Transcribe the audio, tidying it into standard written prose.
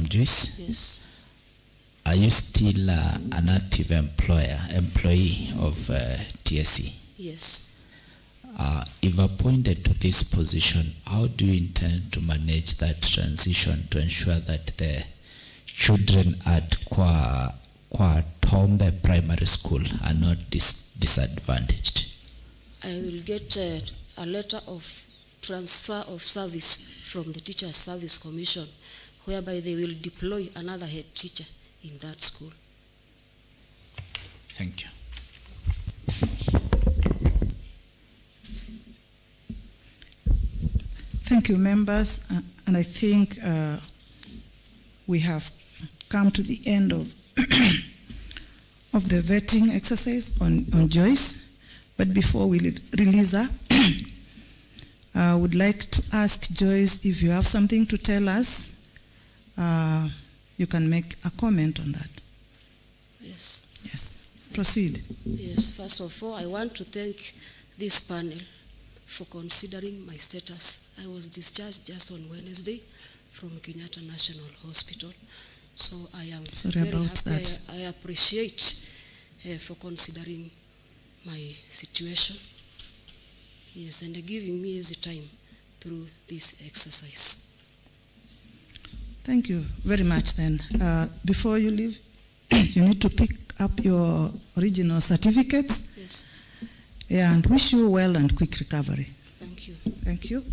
Joyce. Yes. Are you still an active employee of TSC? Yes. If appointed to this position, how do you intend to manage that transition to ensure that the children at Kwa Tombe Primary School are not disadvantaged? I will get a letter of transfer of service from the Teachers Service Commission, whereby they will deploy another head teacher in that school. Thank you. Thank you, members. And I think we have come to the end of of the vetting exercise on Joyce. But before we release her, I would like to ask Joyce if you have something to tell us. You can make a comment on that. Yes. Yes. Proceed. Yes. First of all, I want to thank this panel for considering my status. I was discharged just on Wednesday from Kenyatta National Hospital. So I am very happy. I appreciate for considering my situation. Yes, and giving me easy time through this exercise. Thank you very much then. Before you leave, you need to pick up your original certificates. Yes. Yeah, and wish you well and quick recovery. Thank you. Thank you.